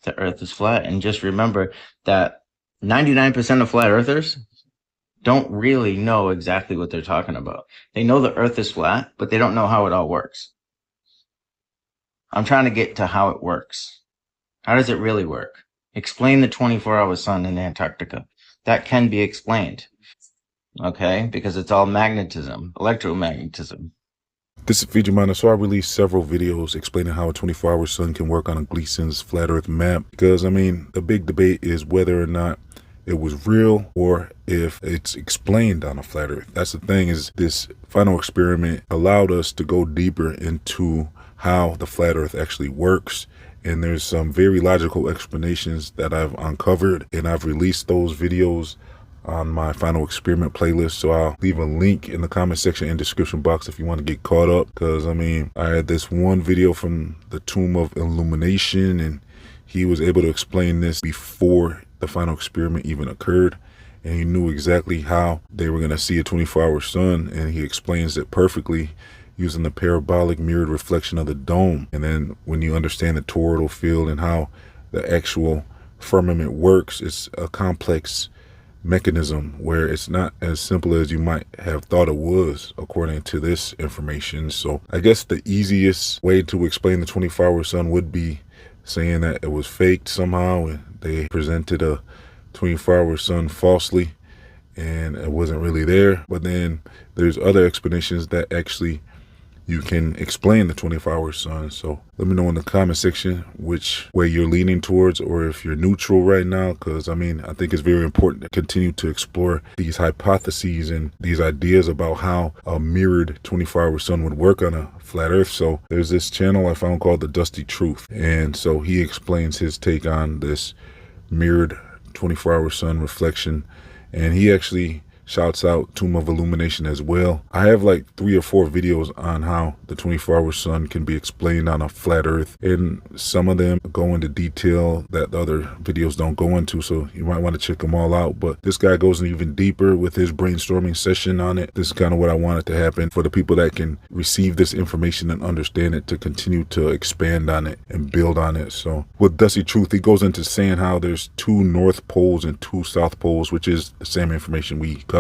the earth is flat. And just remember that 99% of flat earthers don't really know exactly what they're talking about. They know the earth is flat, but they don't know how it all works. I'm trying to get to how it works. How does it really work? Explain the 24-hour sun in Antarctica. That can be explained. Okay? Because it's all magnetism, electromagnetism. This is Fiji so I released several videos explaining how a 24-hour sun can work on a Gleason's flat earth map. Because, I mean, the big debate is whether or not it was real or if it's explained on a flat earth. That's the thing, is this final experiment allowed us to go deeper into how the flat earth actually works. And there's some very logical explanations that I've uncovered, and I've released those videos on my final experiment playlist. So I'll leave a link in the comment section and description box if you want to get caught up. Because, I mean, I had this one video from the Tomb of Illumination, and he was able to explain this before the final experiment even occurred. And he knew exactly how they were going to see a 24-hour sun, and he explains it perfectly using the parabolic mirrored reflection of the dome. And then when you understand the toroidal field and how the actual firmament works, it's a complex mechanism where it's not as simple as you might have thought it was, according to this information. So I guess the easiest way to explain the 24-hour sun would be saying that it was faked somehow, and they presented a 24-hour sun falsely and it wasn't really there. But then there's other explanations that actually you can explain the 24-hour sun. So let me know in the comment section which way you're leaning towards, or if you're neutral right now, because I mean, I think it's very important to continue to explore these hypotheses and these ideas about how a mirrored 24-hour sun would work on a flat earth. So there's this channel I found called The Dusty Truth, and so he explains his take on this mirrored 24-hour sun reflection, and he actually shouts out Tomb of Illumination as well. I have like 3 or 4 videos on how the 24-hour sun can be explained on a flat earth, and some of them go into detail that the other videos don't go into, so you might want to check them all out. But this guy goes even deeper with his brainstorming session on it. This is kind of what I wanted to happen for the people that can receive this information and understand it, to continue to expand on it and build on it. So with Dusty Truth, he goes into saying how there's 2 north poles and 2 south poles, which is the same information we covered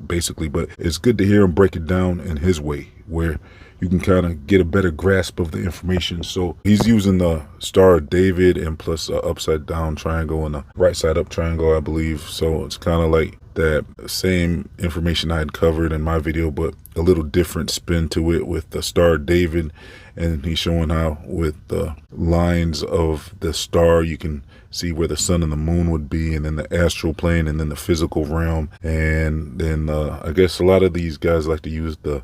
basically, but it's good to hear him break it down in his way, where you can kind of get a better grasp of the information. So he's using the Star of David and plus a upside down triangle and a right side up triangle, I believe. So it's kind of like that same information I had covered in my video, but a little different spin to it with the Star of David. And he's showing how with the lines of the star, you can see where the sun and the moon would be, and then the astral plane, and then the physical realm. And then I guess a lot of these guys like to use the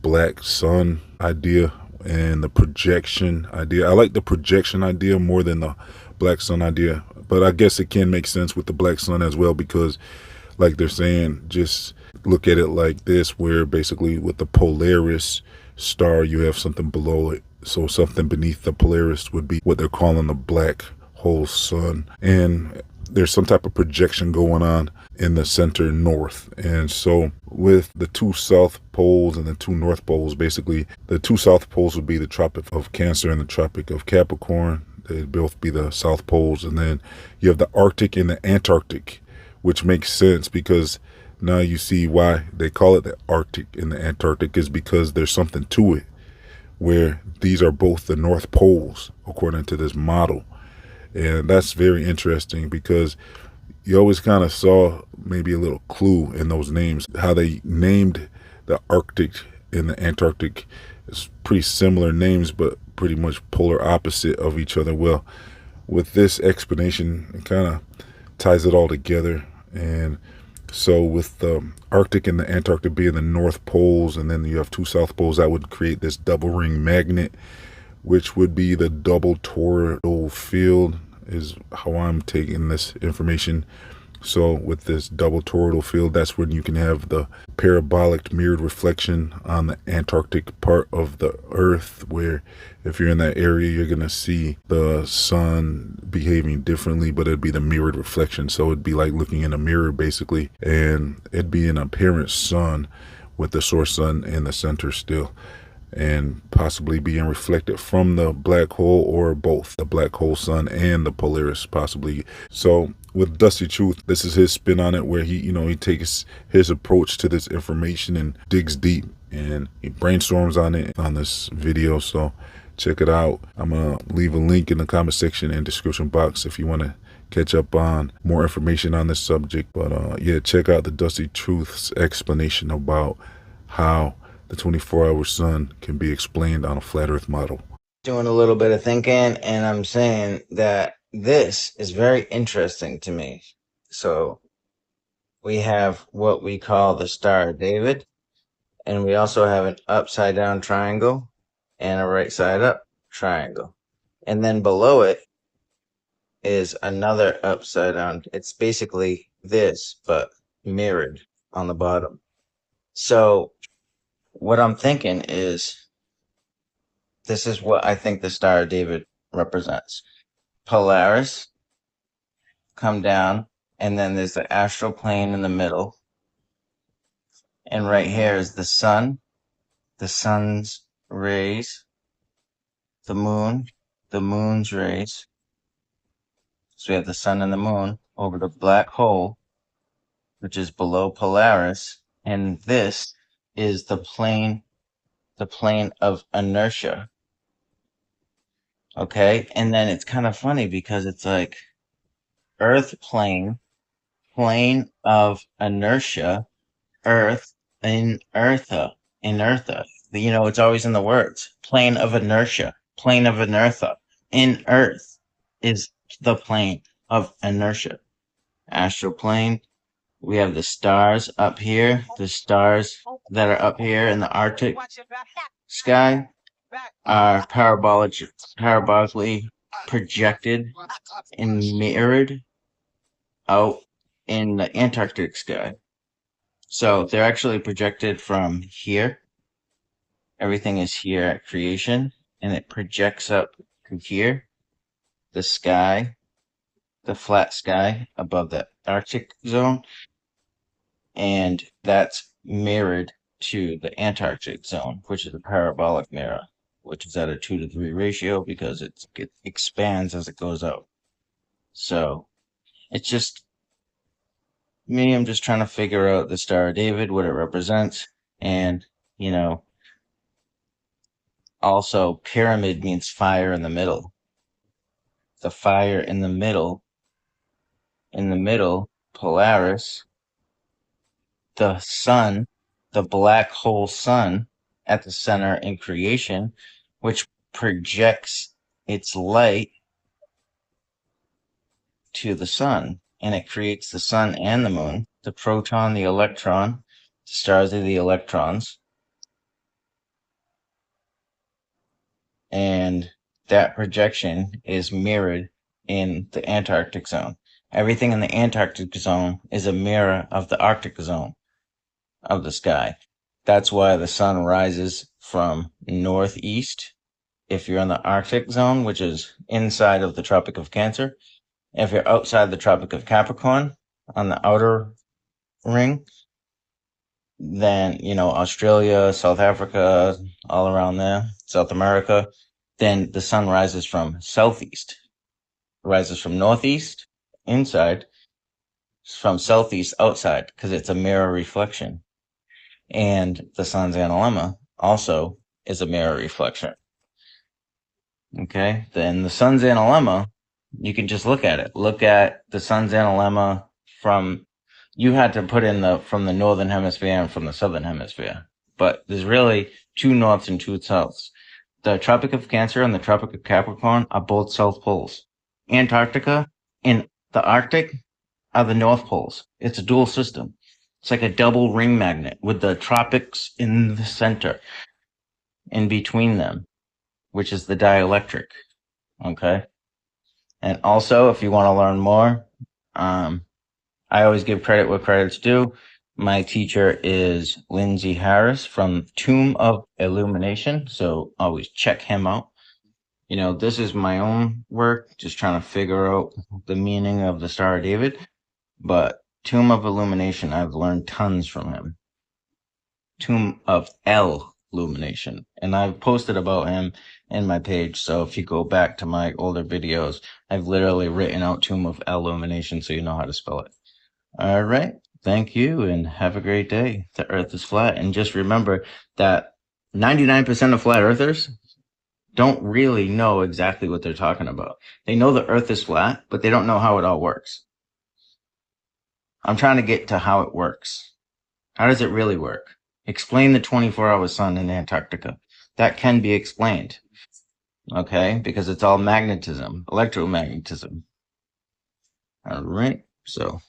black sun idea and the projection idea. I like the projection idea more than the black sun idea, but I guess it can make sense with the black sun as well, because like they're saying, just look at it like this, where basically with the Polaris star, you have something below it. So something beneath the Polaris would be what they're calling the black whole sun, and there's some type of projection going on in the center north. And so with the 2 south poles and the 2 north poles, basically the 2 south poles would be the Tropic of Cancer and the Tropic of Capricorn. They'd both be the south poles. And then you have the Arctic and the Antarctic, which makes sense, because now you see why they call it the Arctic and the Antarctic, is because there's something to it, where these are both the north poles according to this model. And that's very interesting, because you always kind of saw maybe a little clue in those names. How they named the Arctic and the Antarctic is pretty similar names, but pretty much polar opposite of each other. Well, with this explanation, it kind of ties it all together. And so with the Arctic and the Antarctic being the north poles, and then you have 2 south poles, that would create this double ring magnet, which would be the double toroidal field, is how I'm taking this information. So with this double toroidal field, that's when you can have the parabolic mirrored reflection on the Antarctic part of the earth, where if you're in that area, you're going to see the sun behaving differently, but it'd be the mirrored reflection. So it'd be like looking in a mirror basically, and it'd be an apparent sun with the source sun in the center still. and possibly being reflected from the black hole, or both the black hole sun and the Polaris possibly. So with Dusty Truth, this is his spin on it, where he takes his approach to this information and digs deep, and he brainstorms on it on this video. So check it out. I'm gonna leave a link in the comment section and description box if you want to catch up on more information on this subject. But yeah, check out the Dusty Truth's explanation about how the 24-hour sun can be explained on a flat earth model. Doing a little bit of thinking, and I'm saying that this is very interesting to me. So we have what we call the Star of David, and we also have an upside down triangle and a right side up triangle. And then below it is another upside down. It's basically this, but mirrored on the bottom. So what I'm thinking is, this is what I think the Star of David represents. Polaris, come down, and then there's the astral plane in the middle. And right here is the sun, the sun's rays, the moon, the moon's rays. So we have the sun and the moon over the black hole, which is below Polaris. And this is the plane of inertia. Okay, and then it's kind of funny because it's like Earth plane of inertia, Earth, inertia. It's always in the words. Plane of inertia, plane of inertia. In Earth is the plane of inertia. Astral plane. We have the stars up here, the stars that are up here in the Arctic sky are parabolically projected and mirrored out in the Antarctic sky. So they're actually projected from here. Everything is here at creation, and it projects up to here, the sky, the flat sky above the Arctic zone, and that's mirrored to the Antarctic zone, which is a parabolic mirror, which is at a 2-to-3 ratio because it expands as it goes out. So it's just me. I'm just trying to figure out the Star of David, what it represents, and also pyramid means fire in the middle. The fire in the middle, Polaris, the sun, the black hole sun at the center in creation, which projects its light to the sun, and it creates the sun and the moon, the proton, the electron. The stars are the electrons, and that projection is mirrored in the Antarctic zone. Everything in the Antarctic zone is a mirror of the Arctic zone of the sky. That's why the sun rises from northeast if you're in the Arctic zone, which is inside of the Tropic of Cancer. If you're outside the Tropic of Capricorn on the outer ring, then Australia, South Africa, all around there, South America, then the sun rises from southeast, rises from northeast inside, from southeast outside, because it's a mirror reflection. And the sun's analemma also is a mirror reflection. Okay, then the sun's analemma, you can just look at it. Look at the sun's analemma you had to put in from the northern hemisphere and from the southern hemisphere. But there's really two norths and two souths. The Tropic of Cancer and the Tropic of Capricorn are both south poles. Antarctica and the Arctic are the north poles. It's a dual system. It's like a double ring magnet with the tropics in the center, in between them, which is the dielectric. Okay. And also, if you want to learn more, I always give credit where credit's due. My teacher is Lindsay Harris from Tomb of Illumination, so always check him out. This is my own work, just trying to figure out the meaning of the Star of David, but Tomb of Illumination, I've learned tons from him. Tomb of illumination. And I've posted about him in my page. So if you go back to my older videos, I've literally written out Tomb of Illumination so you know how to spell it. All right. Thank you and have a great day. The earth is flat. And just remember that 99% of flat earthers don't really know exactly what they're talking about. They know the earth is flat, but they don't know how it all works. I'm trying to get to how it works. How does it really work? Explain the 24-hour sun in Antarctica. That can be explained. Okay? Because it's all magnetism, electromagnetism. All right. So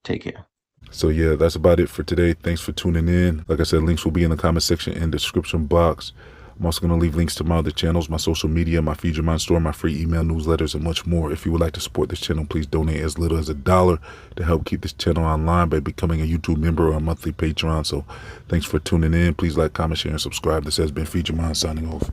take care. So yeah, that's about it for today. Thanks for tuning in. Like I said, links will be in the comment section and description box. I'm also going to leave links to my other channels, my social media, my Feed Your Mind store, my free email newsletters, and much more. If you would like to support this channel, please donate as little as $1 to help keep this channel online by becoming a YouTube member or a monthly Patreon. So thanks for tuning in. Please like, comment, share, and subscribe. This has been Feed Your Mind signing off.